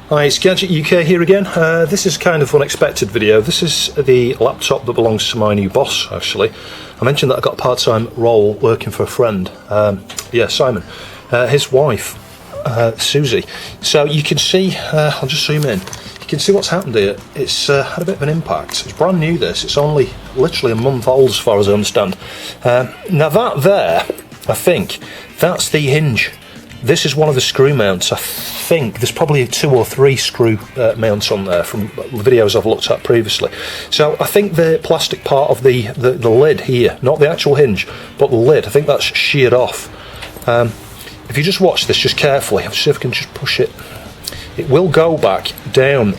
Hi, it's Gadget UK here again. This is kind of unexpected video. This is the laptop that belongs to my new boss, actually. I mentioned that I got a part-time role working for a friend. Simon. His wife, Susie. So you can see, I'll just zoom in. You can see what's happened here. It's had a bit of an impact. It's brand new, this. It's only literally a month old as far as I understand. Now that there, I think, that's the hinge. This is one of the screw mounts. I think there's probably 2 or 3 screw mounts on there from videos I've looked at previously. So I think the plastic part of the lid here, not the actual hinge, but the lid, I think that's sheared off. If you just watch this just carefully, I'll see if I can just push it. It will go back down.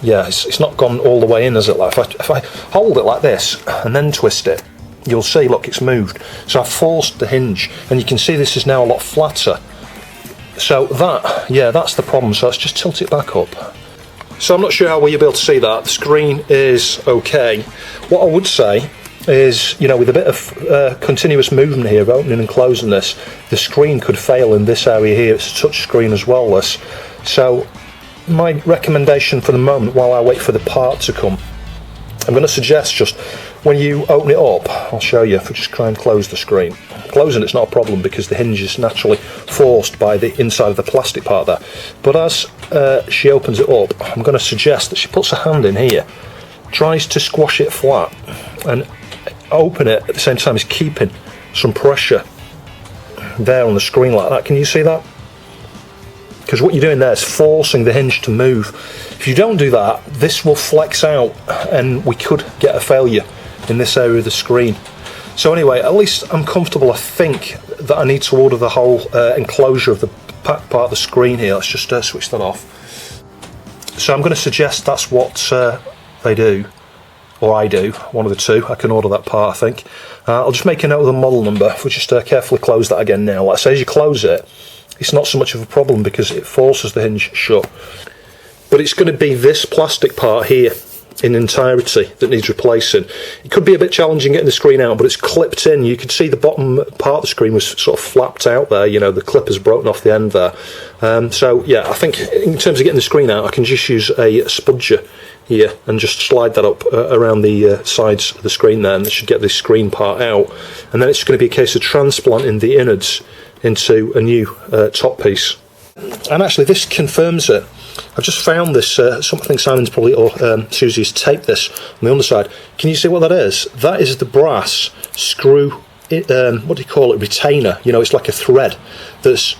Yeah, it's not gone all the way in, has it? Like if I hold it like this and then twist it, you'll see, look, it's moved. So I've forced the hinge, and you can see this is now a lot flatter. So that's the problem. So let's just tilt it back up. So I'm not sure how well you'll be able to see that. The screen is okay. What I would say is, with a bit of continuous movement here, of opening and closing this, the screen could fail in this area here. It's a touch screen as well, this. So my recommendation for the moment, while I wait for the part to come, I'm going to suggest just when you open it up, I'll show you, if we just try and close the screen. Closing it's not a problem because the hinge is naturally forced by the inside of the plastic part there. But as she opens it up, I'm going to suggest that she puts her hand in here, tries to squash it flat and open it at the same time as keeping some pressure there on the screen like that. Can you see that? Because what you're doing there is forcing the hinge to move. If you don't do that, this will flex out and we could get a failure in this area of the screen. So anyway, at least I'm comfortable. I think that I need to order the whole enclosure of the back part of the screen here. Let's just switch that off. So I'm going to suggest that's what they do, or I do, one of the two. I can order that part, I think. I'll just make a note of the model number. If we just carefully close that again now. Like I say, as you close it, it's not so much of a problem because it forces the hinge shut. But it's going to be this plastic part here in entirety that needs replacing. It could be a bit challenging getting the screen out, but it's clipped in. You could see the bottom part of the screen was sort of flapped out there. The clip has broken off the end there. So yeah, I think in terms of getting the screen out, I can just use a spudger here and just slide that up around the sides of the screen there, and it should get this screen part out. And then it's going to be a case of transplanting the innards into a new top piece. And actually this confirms it. I've just found this, something Simon's probably, or Susie's taped this on the underside. Can you see what that is? That is the brass screw, what do you call it, retainer. It's like a thread that's,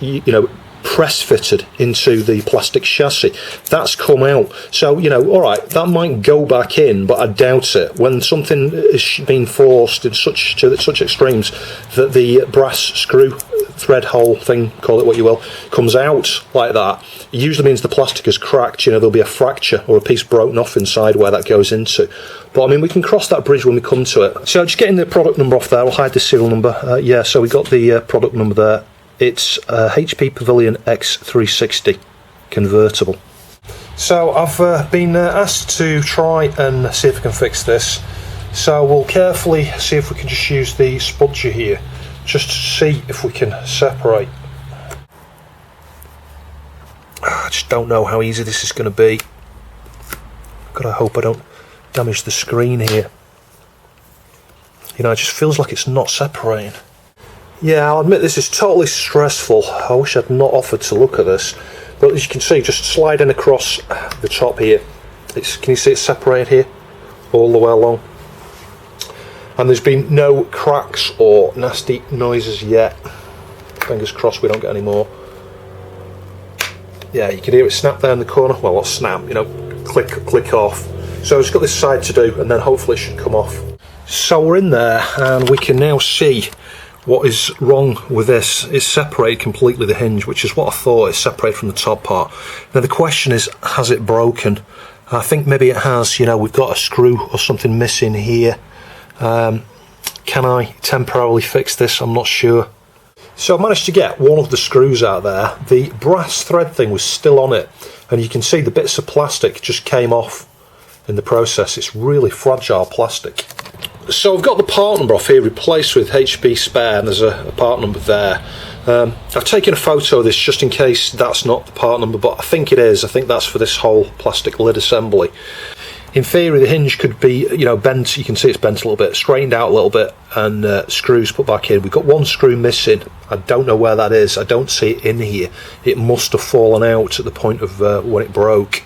press fitted into the plastic chassis. That's come out. So, alright, that might go back in, but I doubt it. When something is being forced in such extremes that the brass screw thread hole thing, call it what you will, comes out like that, it usually means the plastic is cracked. There'll be a fracture or a piece broken off inside where that goes into. But I mean, we can cross that bridge when we come to it. So just getting the product number off there, I'll hide the serial number. So we got the product number there. It's HP Pavilion x360 convertible. So I've been asked to try and see if I can fix this. So we'll carefully see if we can just use the spudger here, just to see if we can separate. I just don't know how easy this is going to be. Gotta hope I don't damage the screen here. It just feels like it's not separating. Yeah, I'll admit this is totally stressful. I wish I'd not offered to look at this. But as you can see, just sliding across the top here, can you see it's separated here? All the way along. And there's been no cracks or nasty noises yet. Fingers crossed we don't get any more. Yeah, you can hear it snap there in the corner. Well, not snap, click off. So I've just got this side to do, and then hopefully it should come off. So we're in there, and we can now see what is wrong with this. It's separated completely, the hinge, which is what I thought. It's separated from the top part. Now the question is, has it broken? I think maybe it has. We've got a screw or something missing here. Can I temporarily fix this? I'm not sure. So I managed to get one of the screws out there. The brass thread thing was still on it, and you can see the bits of plastic just came off in the process. It's really fragile plastic. So I've got the part number off here replaced with HP spare, and there's a part number there. I've taken a photo of this just in case that's not the part number, but I think it is. I think that's for this whole plastic lid assembly. In theory, the hinge could be, you know, bent. You can see it's bent a little bit, straightened out a little bit, and screws put back in. We've got one screw missing. I don't know where that is. I don't see it in here. It must have fallen out at the point of when it broke.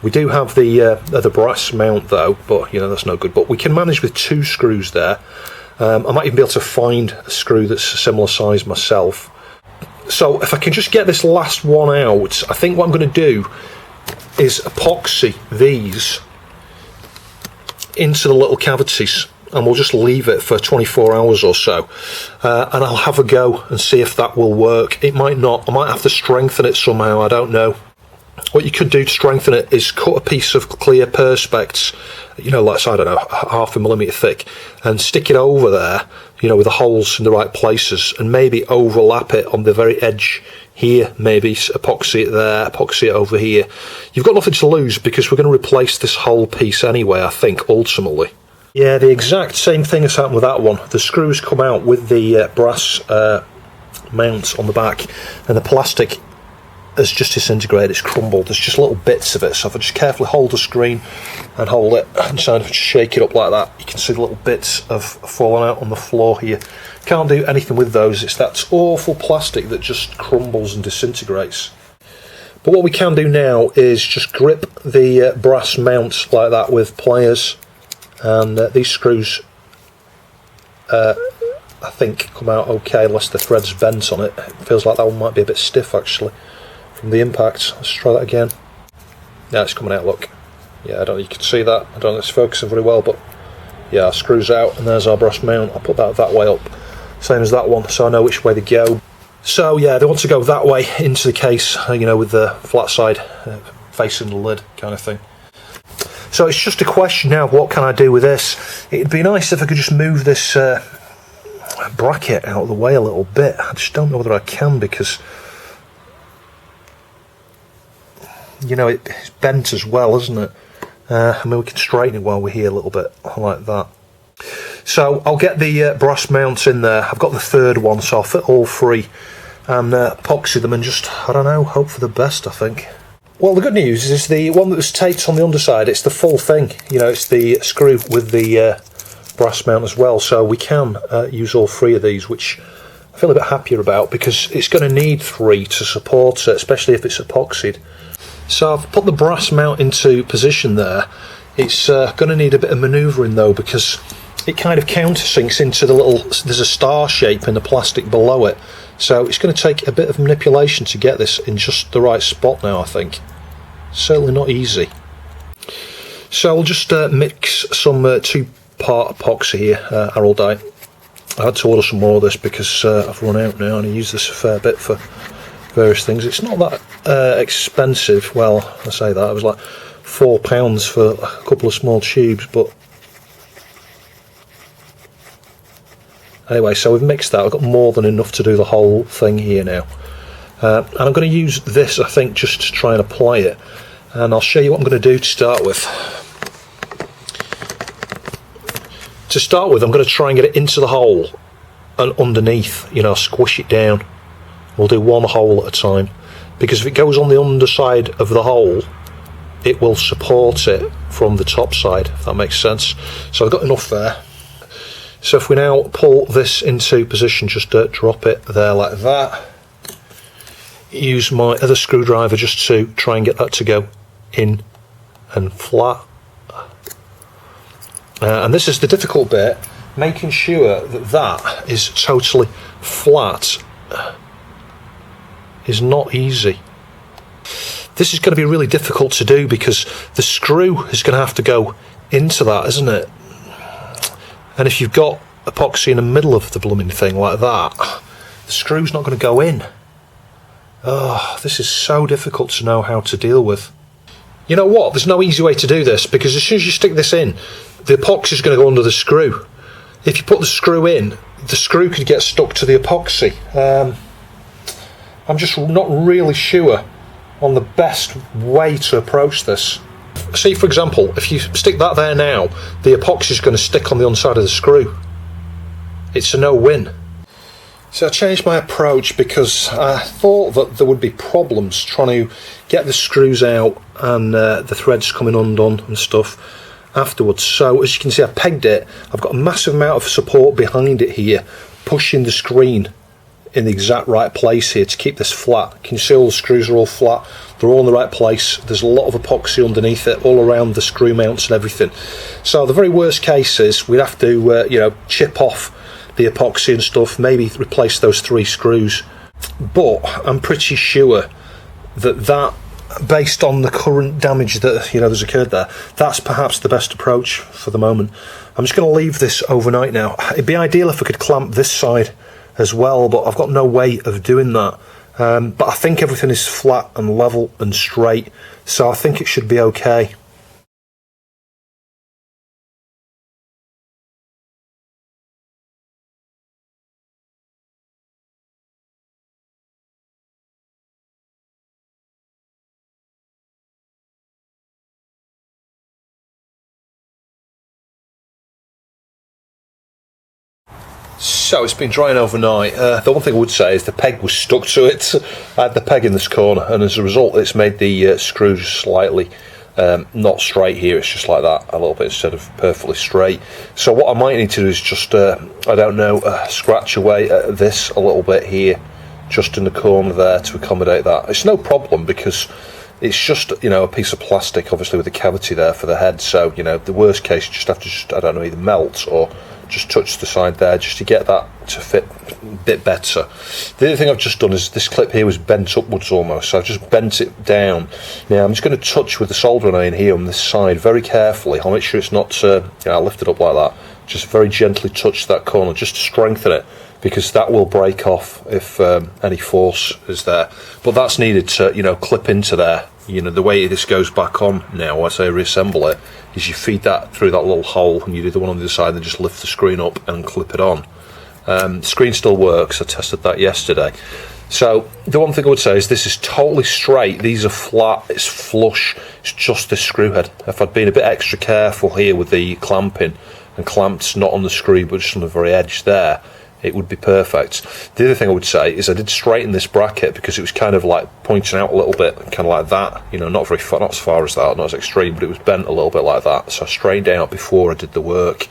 We do have the brass mount though, but you know, that's no good. But we can manage with 2 screws there. I might even be able to find a screw that's a similar size myself. So if I can just get this last one out, I think what I'm going to do is epoxy these into the little cavities, and we'll just leave it for 24 hours or so, and I'll have a go and see if that will work. It might not. I might have to strengthen it somehow. I don't know. What you could do to strengthen it is cut a piece of clear perspex, you know, like, I don't know, 0.5 millimetre thick, and stick it over there, you know, with the holes in the right places, and maybe overlap it on the very edge here, maybe epoxy it there, epoxy it over here. You've got nothing to lose because we're going to replace this whole piece anyway, I think, ultimately. Yeah, the exact same thing has happened with that one. The screws come out with the brass mount on the back, and the plastic has just disintegrated, it's crumbled. There's just little bits of it, so if I just carefully hold the screen and hold it and kind of shake it up like that, you can see the little bits of falling out on the floor here. Can't do anything with those. It's that awful plastic that just crumbles and disintegrates. But what we can do now is just grip the brass mount like that with pliers, and these screws I think come out okay unless the thread's bent on it. It feels like that one might be a bit stiff actually from the impact. Let's try that again. Yeah, it's coming out, look. Yeah, I don't know, you can see that. I don't know if it's focusing very well, but yeah, screws out, and there's our brass mount. I'll put that way up, same as that one, so I know which way to go. So yeah, they want to go that way into the case, you know, with the flat side facing the lid kind of thing. So it's just a question now of what can I do with this. It'd be nice if I could just move this bracket out of the way a little bit. I just don't know whether I can, because you know, it's bent as well, isn't it? I mean, we can straighten it while we're here a little bit, like that. So I'll get the brass mounts in there. I've got the third one, so I'll fit all 3 and epoxy them and just, I don't know, hope for the best, I think. Well, the good news is the one that was taped on the underside, it's the full thing. You know, it's the screw with the brass mount as well, so we can use all 3 of these, which I feel a bit happier about, because it's going to need 3 to support it, especially if it's epoxied. So I've put the brass mount into position there. It's going to need a bit of manoeuvring though, because it kind of countersinks into the little, there's a star shape in the plastic below it, so it's going to take a bit of manipulation to get this in just the right spot now, I think. Certainly not easy. So I'll just mix some 2-part epoxy here, Araldite. I had to order some more of this because I've run out now, and I use this a fair bit for various things. It's not that expensive. Well, I say that, it was like £4 for a couple of small tubes, but anyway, so we've mixed that. I've got more than enough to do the whole thing here now, and I'm going to use this, I think, just to try and apply it, and I'll show you what I'm going to do to start with. To start with, I'm going to try and get it into the hole and underneath, you know, squish it down. We'll do one hole at a time, because if it goes on the underside of the hole, it will support it from the top side, if that makes sense. So I've got enough there. So if we now pull this into position, just drop it there like that. Use my other screwdriver just to try and get that to go in and flat. And this is the difficult bit, making sure that that is totally flat is not easy. This is going to be really difficult to do because the screw is going to have to go into that, isn't it? And if you've got epoxy in the middle of the blooming thing like that, the screw's not going to go in. Oh, this is so difficult to know how to deal with. You know what? There's no easy way to do this, because as soon as you stick this in, the epoxy is going to go under the screw. If you put the screw in, the screw could get stuck to the epoxy. I'm just not really sure on the best way to approach this. See, for example, if you stick that there now, the epoxy is going to stick on the underside of the screw. It's a no-win. So I changed my approach because I thought that there would be problems trying to get the screws out and the threads coming undone and stuff afterwards. So as you can see, I pegged it. I've got a massive amount of support behind it here, pushing the screen in the exact right place here to keep this flat. Can you see all the screws are all flat? They're all in the right place. There's a lot of epoxy underneath it, all around the screw mounts and everything. So the very worst case is we'd have to, you know, chip off the epoxy and stuff, maybe replace those 3 screws. But I'm pretty sure that based on the current damage that, you know, there's occurred there, that's perhaps the best approach for the moment. I'm just going to leave this overnight now. It'd be ideal if I could clamp this side as well, but I've got no way of doing that. But I think everything is flat and level and straight, so I think it should be okay. So it's been drying overnight. The one thing I would say is the peg was stuck to it. I had the peg in this corner, and as a result it's made the screws slightly not straight here. It's just like that a little bit instead of perfectly straight. So what I might need to do is just I don't know, scratch away at this a little bit here, just in the corner there, to accommodate that. It's no problem because it's just, you know, a piece of plastic obviously with a cavity there for the head. So, you know, the worst case you just have to I don't know, either melt or just touch the side there just to get that to fit a bit better. The other thing I've just done is this clip here was bent upwards almost, so I've just bent it down. Now I'm just going to touch with the soldering iron here on this side very carefully. I'll make sure it's not, I'll lift it up like that, just very gently touch that corner just to strengthen it, because that will break off if any force is there. But that's needed to, you know, clip into there. You know, the way this goes back on now as I reassemble it is you feed that through that little hole and you do the one on the other side and then just lift the screen up and clip it on. The screen still works. I tested that yesterday. So the one thing I would say is this is totally straight. These are flat, it's flush, it's just this screw head. If I'd been a bit extra careful here with the clamping and clamped not on the screw but just on the very edge there, it would be perfect. The other thing I would say is I did straighten this bracket because it was kind of like pointing out a little bit, kind of like that, you know, not very far, not as far as that, not as extreme, but it was bent a little bit like that. So I straightened it out before I did the work.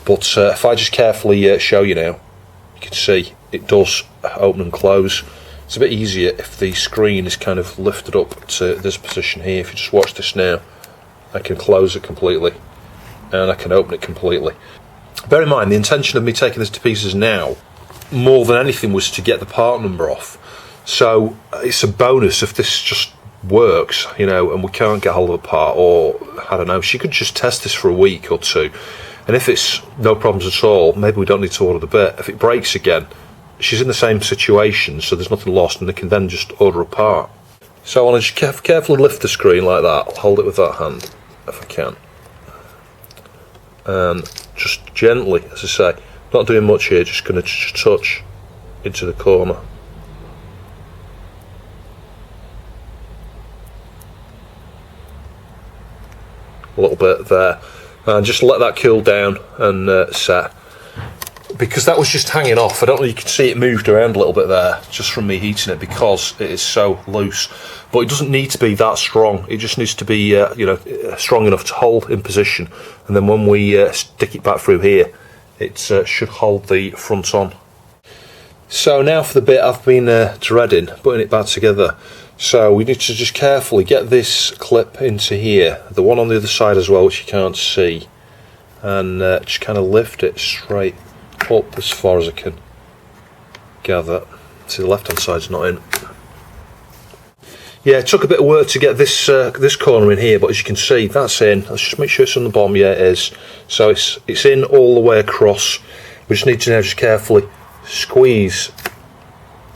But if I just carefully show you now, you can see it does open and close. It's a bit easier if the screen is kind of lifted up to this position here. If you just watch this now, I can close it completely and I can open it completely. Bear in mind, the intention of me taking this to pieces now, more than anything, was to get the part number off. So it's a bonus if this just works, you know, and we can't get hold of a part, or I don't know, she could just test this for a week or two, and if it's no problems at all, maybe we don't need to order the bit. If it breaks again, she's in the same situation, so there's nothing lost, and they can then just order a part. So I want to just carefully lift the screen like that. I'll hold it with that hand if I can, and just gently, as I say, not doing much here, just going to touch into the corner. A little bit there, and just let that cool down and set, because that was just hanging off. I don't know, you can see it moved around a little bit there just from me heating it because it is so loose, but it doesn't need to be that strong. It just needs to be you know, strong enough to hold in position, and then when we stick it back through here, it should hold the front on. So now for the bit I've been dreading, putting it back together. So we need to just carefully get this clip into here, the one on the other side as well, which you can't see, and just kind of lift it straight up as far as I can gather. See, the left hand side's not in. Yeah, it took a bit of work to get this this corner in here, but as you can see, that's in. Let's just make sure it's on the bottom. Yeah, it is. So it's in all the way across. We just need to now just carefully squeeze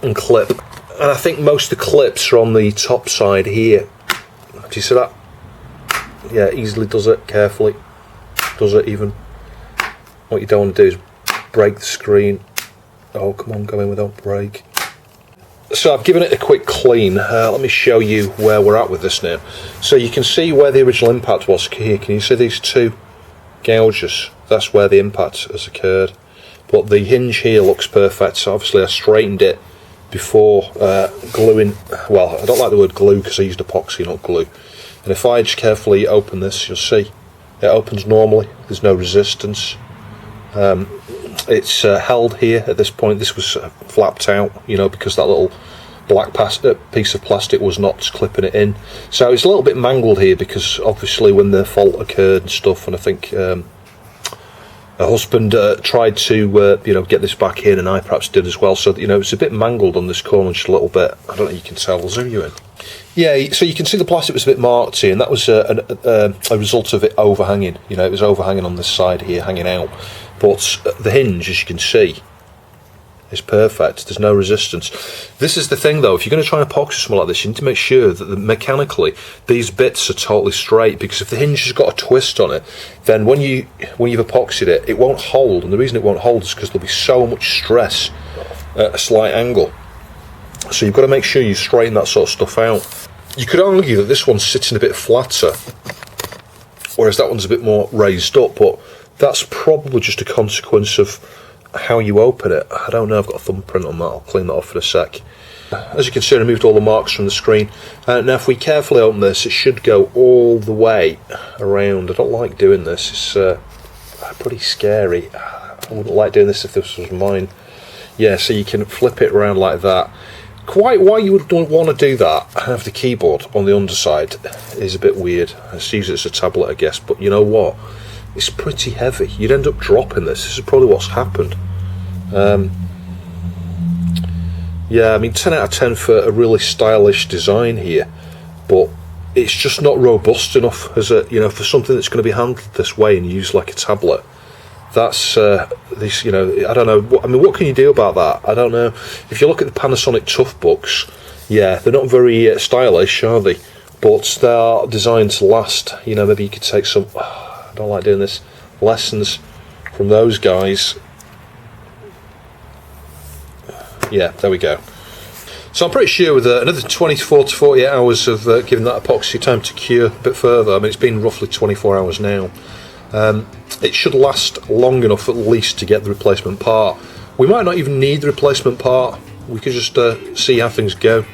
and clip. And I think most of the clips are on the top side here. Do you see that? Yeah, easily does it, carefully. Does it even. What you don't want to do is break the screen. Oh, come on, go in without break. So I've given it a quick clean. Let me show you where we're at with this now. So you can see where the original impact was here. Can you see these two gouges? That's where the impact has occurred. but the hinge here looks perfect. So obviously I straightened it before gluing. Well, I don't like the word glue because I used epoxy, not glue. And if I just carefully open this, you'll see it opens normally. There's no resistance. It's held here at this point. This was flapped out, you know, because that little black piece of plastic was not clipping it in. So it's a little bit mangled here because obviously when the fault occurred and stuff, and I think a husband tried to you know, get this back in, and I perhaps did as well. So, you know, it's a bit mangled on this corner just a little bit. I don't know if you can tell. I'll zoom you in. Yeah, so you can see the plastic was a bit marked here, and that was a result of it overhanging. You know, it was overhanging on this side here, hanging out. But the hinge, as you can see, is perfect. There's no resistance. This is the thing though, if you're going to try and epoxy something like this, you need to make sure that mechanically these bits are totally straight, because if the hinge has got a twist on it, then when you've epoxied it, it won't hold. And the reason it won't hold is because there'll be so much stress at a slight angle. So you've got to make sure you straighten that sort of stuff out. You could argue that this one's sitting a bit flatter, whereas that one's a bit more raised up, but that's probably just a consequence of how you open it. I don't know, I've got a thumbprint on that. I'll clean that off in a sec. As you can see, I removed all the marks from the screen. Now if we carefully open this, it should go all the way around. I don't like doing this. It's pretty scary. I wouldn't like doing this if this was mine. Yeah, so you can flip it around like that. Quite why you would want to do that, have the keyboard on the underside, is a bit weird. I just use it as a tablet, I guess, but you know what? It's pretty heavy. You'd end up dropping this. This is probably what's happened. Yeah, I mean, 10 out of 10 for a really stylish design here, but it's just not robust enough as a, you know, for something that's going to be handled this way and used like a tablet. That's this, you know, I don't know. I mean, what can you do about that? I don't know. If you look at the Panasonic Toughbooks, yeah, they're not very stylish, are they? But they are designed to last. You know, maybe you could take some. I don't like doing this. Lessons from those guys. Yeah, there we go. So I'm pretty sure with another 24 to 48 hours of giving that epoxy time to cure a bit further. I mean, it's been roughly 24 hours now. It should last long enough at least to get the replacement part. We might not even need the replacement part. We could just see how things go.